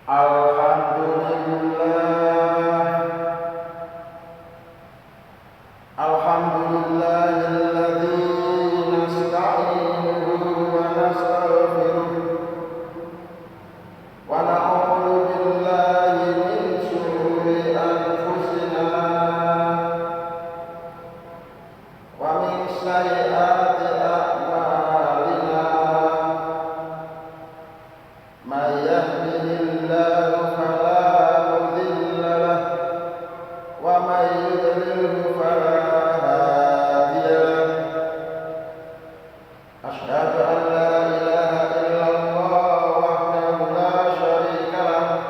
Alhamdulillah, alhamdulillahilladzi nasta'inuhu wa nastaghfiruh wa na'udzu billahi min shururi anfusina wa min sayyiati a'malina. May yahdihillahu fala mudilla lahu wa may yudlil fala hadiya lahu. Asyhadu an la ilaha illallah wahdahu la syarika lahu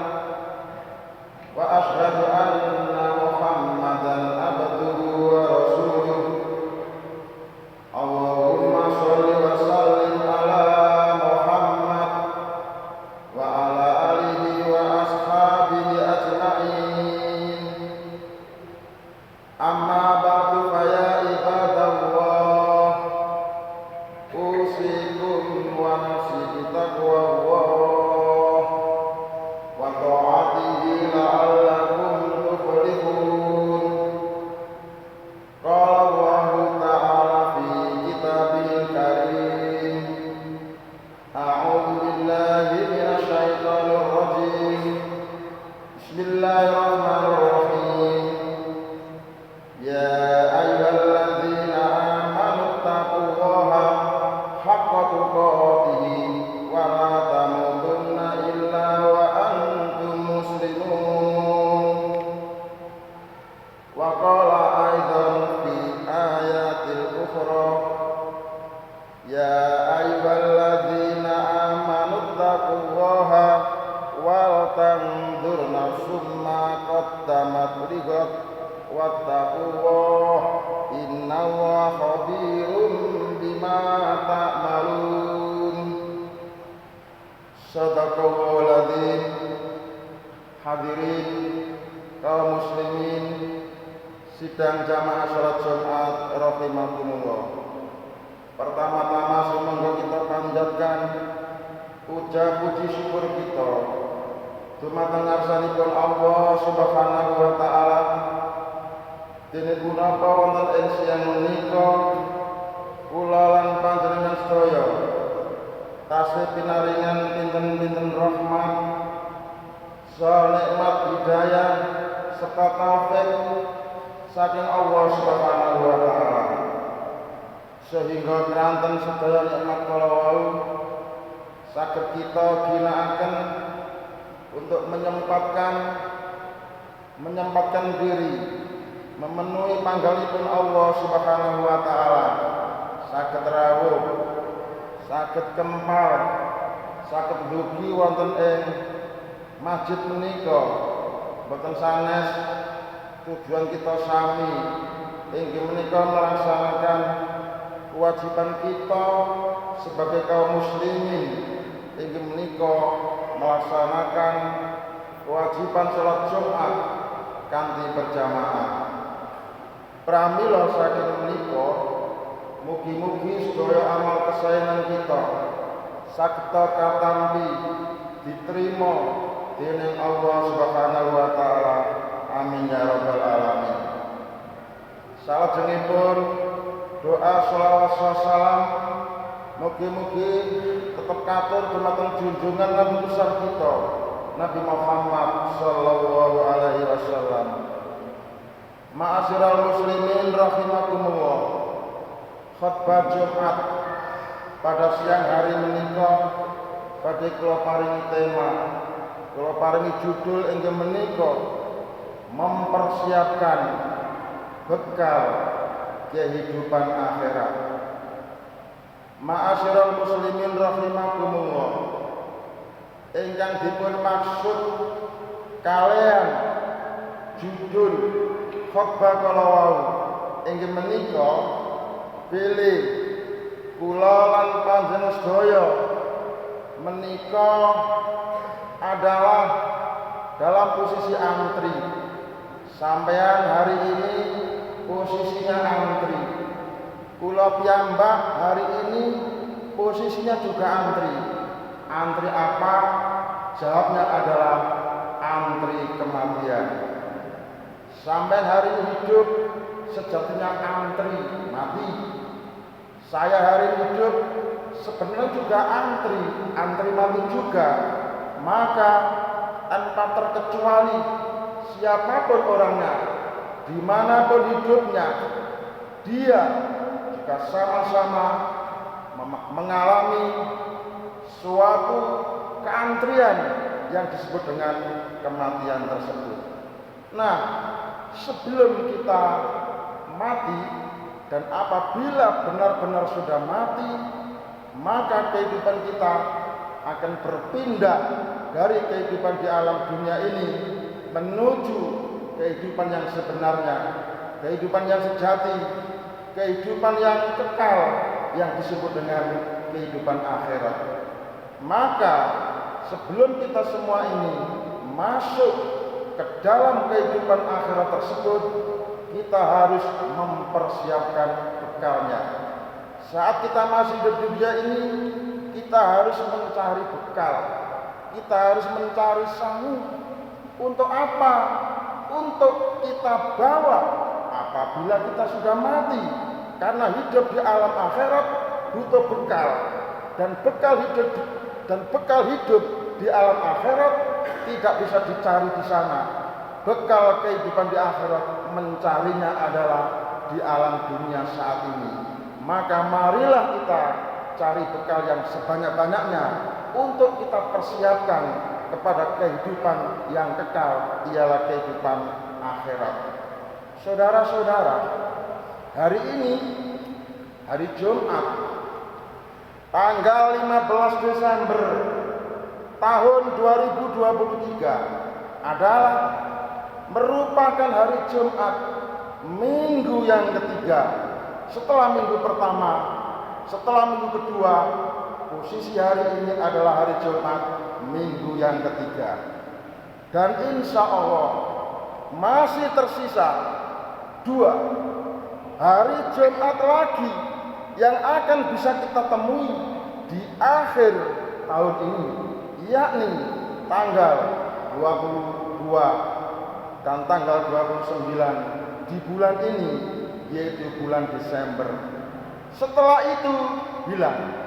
wa asyhadu anna Muhammadan abduhu wa rasuluh. Allahumma sholli wa sallim ala Muhammad wa ala alihi wa ashabihi ajma'in. Amma ba'du fa ya ibadallah, usikum wa nafsi bitaqwallah wa ta'atihi la'allakum tuflihun. Qala Allahu ta'ala fi kitabihil karim, a'udzu billahi minasy syaithanir rajim. Bismillahirrahmanirrahim. Ya ayyuhalladzina amanu taqullaha haqqa tuqatih wa la tamutunna illa wa antum muslimun. Wa qala aidan fi ayatil ukhra, ya ayyuhalladzina amanu taqullaha wal tanzur nafsum ma qaddamat lighad wattaqullah innallaha khabirum bima ta'malun. Shadaqallahul adzim. Hadirin kaum muslimin sidang jamaah salat Jumat rahimakumullah. Pertama-tama semoga kita panjatkan puja puji syukur kita dumateng ngarsanipun Allah Subhanahu wa taala. Dene punapa wonten ing siang menika kula lan panjenengan sedaya tasih pinaringan pinten-pinten rahmat saha nikmat hidayah serta taufik saking Allah Subhanahu wa taala, sehingga keranten sedaya nikmat kala wau saged kita ginakaken untuk menyempatkan diri memenuhi panggalipun Allah Subhanahu wa taala, saged rawuh, saged kempal, saged dugi wonten ing masjid menika. Boten sanes tujuan kita sami inggih menika melaksanakan kewajiban kita sebagai kaum muslimin, inggih menika melaksanakan kewajiban salat Jumat kanthi berjamaah. Pramila saking menika mugi-mugi sedaya amal kesayangan kita saged katampi diterima dening Allah Subhanahu wa taala. Amin ya rabbal alamin. Salajengipun doa shalawat salam mugi-mugi tetep katur dumateng junjungan Nabi besar kita Nabi Muhammad sallallahu alaihi wasallam. Ma'asyiral muslimin rahimakumullah. Khutbah Jumat pada siang hari menika badhe kula paringi tema, kula paringi judul inggih menika mempersiapkan bekal kehidupan akhirat. Ma'asyiral muslimin rahimakumullah, ingkang dipun maksud kalian judul khutbah kala wau inggih menika pilih kula lan panjenengan sedaya menika adalah dalam posisi antri. Sampean hari ini posisinya antri. Kula piyambak hari ini posisinya juga antri. Antri apa? Jawabnya adalah antri kematian. Sampai hari ini hidup sejatinya antri mati. Saya hari ini hidup sebenarnya juga antri mati juga. Maka tanpa terkecuali siapapun orangnya, dimanapun hidupnya, dia juga sama-sama mengalami suatu keantrian yang disebut dengan kematian tersebut. Nah, sebelum kita mati dan apabila benar-benar sudah mati, maka kehidupan kita akan berpindah dari kehidupan di alam dunia ini menuju kehidupan yang sebenarnya, kehidupan yang sejati, kehidupan yang kekal yang disebut dengan kehidupan akhirat. Maka sebelum kita semua ini masuk ke dalam kehidupan akhirat tersebut, kita harus mempersiapkan bekalnya. Saat kita masih di dunia ini, kita harus mencari bekal. Kita harus mencari sanggup. Untuk apa? Untuk kita bawa apabila kita sudah mati. Karena hidup di alam akhirat butuh bekal. Dan bekal hidup di alam akhirat tidak bisa dicari di sana. Bekal kehidupan di akhirat mencarinya adalah di alam dunia saat ini. Maka marilah kita cari bekal yang sebanyak-banyaknya untuk kita persiapkan kepada kehidupan yang kekal, ialah kehidupan akhirat. Saudara-saudara, hari ini hari Jumat tanggal 15 Desember tahun 2023 adalah merupakan hari Jumat minggu yang ketiga. Setelah minggu pertama, setelah minggu kedua, posisi hari ini adalah hari Jumat minggu yang ketiga. Dan insya Allah masih tersisa 2 hari Jumat lagi yang akan bisa kita temui di akhir tahun ini, yakni tanggal 22 dan tanggal 29 di bulan ini, yaitu bulan Desember. Setelah itu hilang.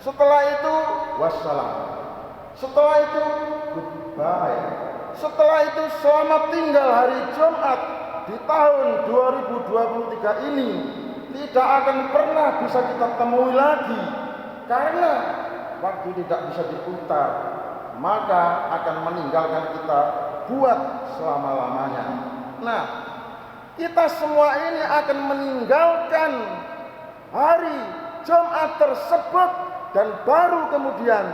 Setelah itu wassalam. Setelah itu goodbye. Setelah itu selamat tinggal hari Jumat di tahun 2023 ini tidak akan pernah bisa kita temui lagi, karena waktu tidak bisa diputar, maka akan meninggalkan kita buat selama-lamanya. Nah, kita semua ini akan meninggalkan hari Jumat tersebut, dan baru kemudian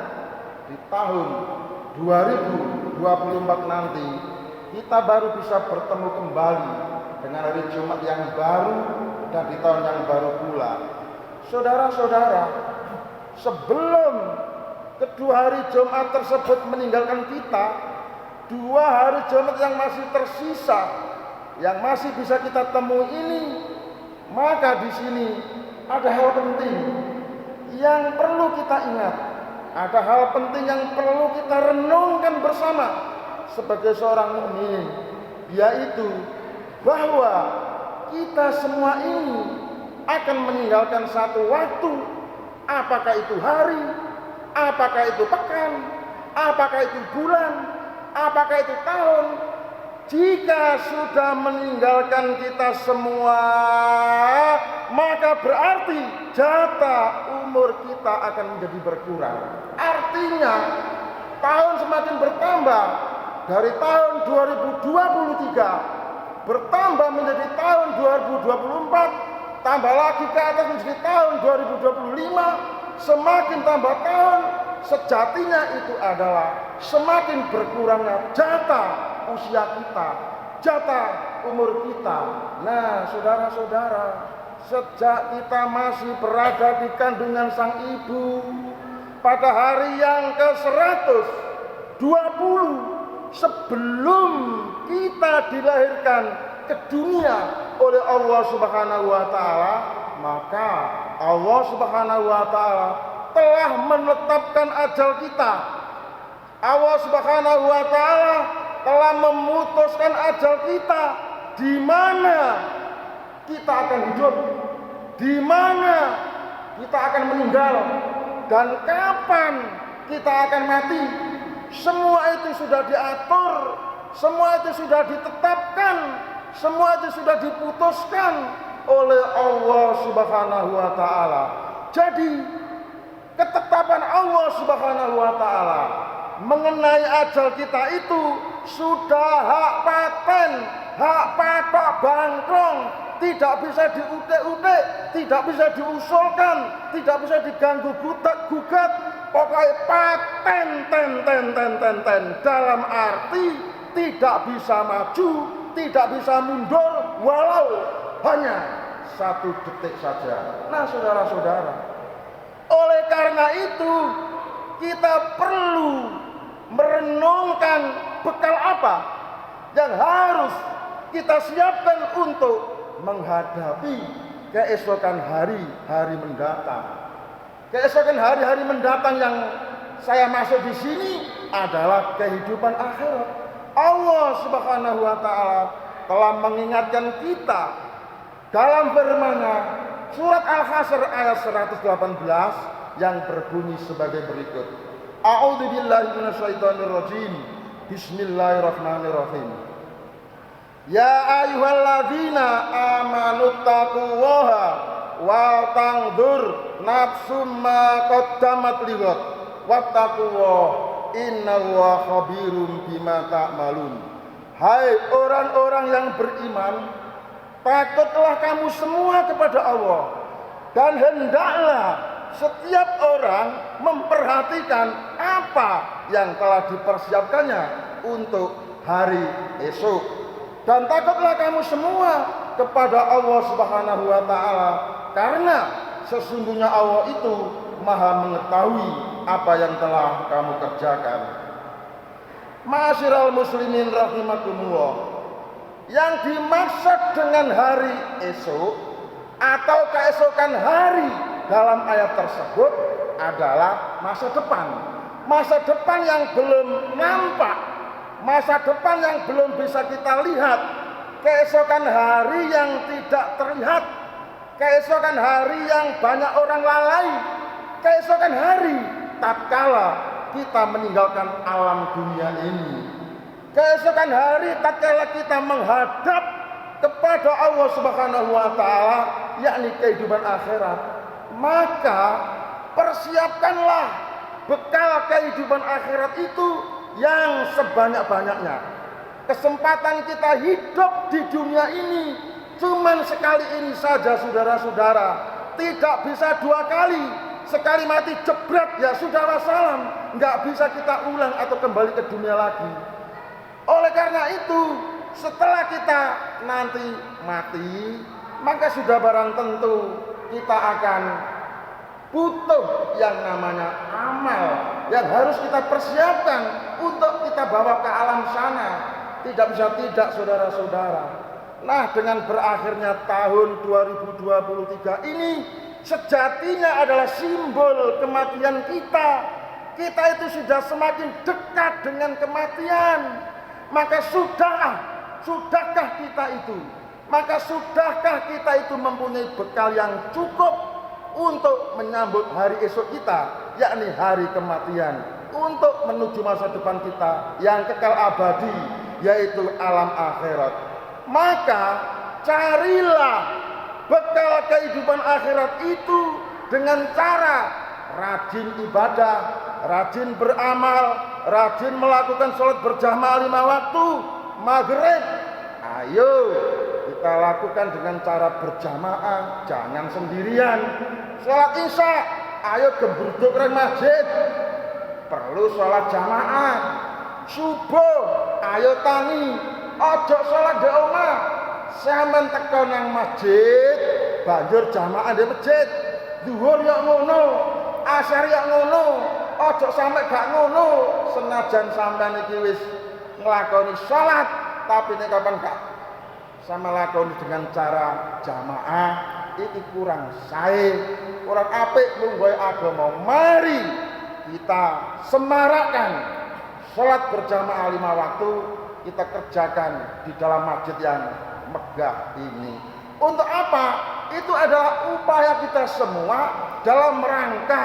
di tahun 2024 nanti kita baru bisa bertemu kembali dengan hari Jumat yang baru dan di tahun yang baru pula. Saudara-saudara, sebelum kedua hari Jumat tersebut meninggalkan kita, 2 hari Jumat yang masih tersisa, yang masih bisa kita temui ini, maka di sini ada hal penting yang perlu kita ingat. Ada hal penting yang perlu kita renungkan bersama sebagai seorang mukmin, yaitu bahwa kita semua ini akan meninggalkan satu waktu. Apakah itu hari, apakah itu pekan, apakah itu bulan, apakah itu tahun. Jika sudah meninggalkan kita semua, maka berarti jatah umur kita akan menjadi berkurang. Artinya tahun semakin bertambah, dari tahun 2023 bertambah menjadi tahun 2024, tambah lagi ke atas menjadi tahun 2025, semakin tambah tahun, sejatinya itu adalah semakin berkurangnya jatah usia kita, jatah umur kita. Nah, saudara-saudara, sejak kita masih berada di kandungan sang ibu, pada hari yang ke-120 sebelum kita dilahirkan ke dunia oleh Allah Subhanahu wa taala, maka Allah Subhanahu wa taala telah menetapkan ajal kita. Allah Subhanahu wa taala telah memutuskan ajal kita, di mana kita akan hidup, di mana kita akan meninggal, dan kapan kita akan mati. Semua itu sudah diatur, semua itu sudah ditetapkan, semua itu sudah diputuskan oleh Allah Subhanahu wa taala. Jadi ketetapan Allah Subhanahu wa taala mengenai ajal kita itu sudah hak paten, hak patok bangkrong, tidak bisa diutek-utek, tidak bisa diusulkan, tidak bisa diganggu gugat, pokoknya paten ten dalam arti tidak bisa maju, tidak bisa mundur walau hanya 1 detik saja. Nah, saudara-saudara, oleh karena itu kita perlu merenungkan bekal apa yang harus kita siapkan untuk menghadapi keesokan hari-hari mendatang. Keesokan hari-hari mendatang yang saya masuk di sini adalah kehidupan akhirat. Allah Subhanahu wa taala telah mengingatkan kita dalam firman-Nya surat Al-Hasyr ayat 118 yang berbunyi sebagai berikut. A'udzubillahi minasyaitonirrajim. Bismillahirrahmanirrahim. Ya ayyuhalladzina amanu taqullaha wa tanzur nafsum ma qaddamat lighad wattaqullaha innallaha khabirum bima ta'malun. Hai orang-orang yang beriman, takutlah kamu semua kepada Allah, dan hendaklah setiap orang memperhatikan apa yang telah dipersiapkannya untuk hari esok. Dan takutlah kamu semua kepada Allah Subhanahu wa taala, karena sesungguhnya Allah itu Maha mengetahui apa yang telah kamu kerjakan. Ma'asyiral muslimin rahimakumullah, yang dimaksud dengan hari esok atau keesokan hari dalam ayat tersebut adalah masa depan. Masa depan yang belum nampak, masa depan yang belum bisa kita lihat, keesokan hari yang tidak terlihat, keesokan hari yang banyak orang lalai, keesokan hari tatkala kita meninggalkan alam dunia ini, keesokan hari tatkala kita menghadap kepada Allah Subhanahu wa taala, yakni kehidupan akhirat. Maka persiapkanlah bekal kehidupan akhirat itu yang sebanyak-banyaknya. Kesempatan kita hidup di dunia ini cuman sekali ini saja, saudara-saudara. Tidak bisa 2 kali. Sekali mati jebret ya sudah wassalam, nggak bisa kita ulang atau kembali ke dunia lagi. Oleh karena itu, setelah kita nanti mati, maka sudah barang tentu kita akan butuh yang namanya amal yang harus kita persiapkan untuk kita bawa ke alam sana. Tidak bisa tidak, saudara-saudara. Nah, dengan berakhirnya tahun 2023 ini sejatinya adalah simbol kematian kita. Kita itu sudah semakin dekat dengan kematian. Maka sudahkah kita itu? Maka sudahkah kita itu mempunyai bekal yang cukup untuk menyambut hari esok kita, yakni hari kematian, untuk menuju masa depan kita yang kekal abadi, yaitu alam akhirat. Maka carilah bekal kehidupan akhirat itu dengan cara rajin ibadah, rajin beramal, rajin melakukan sholat berjamaah 5 waktu, maghrib. Ayo kita lakukan dengan cara berjamaah, jangan sendirian. Sholat isya, ayo gembruduk reng masjid, perlu sholat jamaah. Subuh, ayo tangi, ojo sholat di omah, sampean teko nang masjid, banjur jamaah di masjid. Zuhur ya ngono, asar ya ngono, ojo sampe gak ngono. Senajan sampean iki wis nglakoni sholat, tapi nek kapan gak sama lakoni dengan cara jamaah, iki kurang sae, kurang apik munggo agama. Mari kita semarakkan sholat berjamaah 5 waktu kita kerjakan di dalam masjid yang megah ini. Untuk apa? Itu adalah upaya kita semua dalam rangka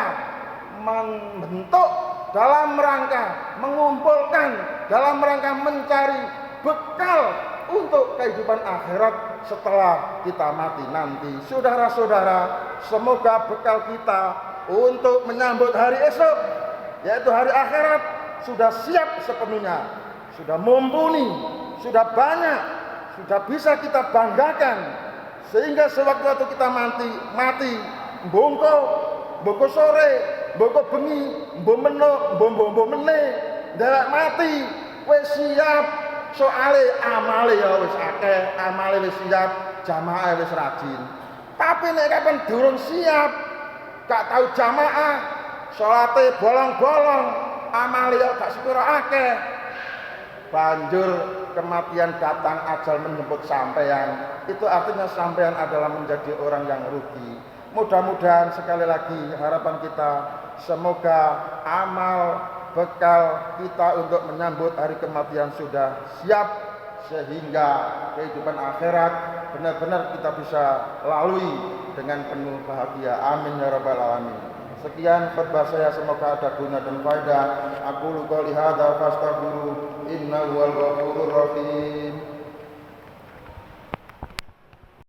membentuk, dalam rangka mengumpulkan, dalam rangka mencari bekal untuk kehidupan akhirat setelah kita mati nanti. Saudara-saudara, semoga bekal kita untuk menyambut hari esok, yaitu hari akhirat, sudah siap sepenuhnya, sudah mumpuni, sudah banyak, sudah bisa kita banggakan, sehingga sewaktu-waktu kita mati, bongko sore, bongko bengi, mbok mene, ndak mati, wis siap, soale amale ya wis akeh, amale wis siap, jamaah wis rajin. Tapi nek kapan durung siap, gak tahu jamaah, salate bolong-bolong, amale ya gak sepira akeh, banjur kematian datang, ajal menjemput sampean. Itu artinya sampean adalah menjadi orang yang rugi. Mudah-mudahan sekali lagi harapan kita, semoga amal bekal kita untuk menyambut hari kematian sudah siap, sehingga kehidupan akhirat benar-benar kita bisa lalui dengan penuh bahagia. Amin ya rabbal alamin. Sekian khutbah saya, semoga ada guna dan faedah. Aku qouli hadza fastaghfiru innahu huwal ghafurur rahim.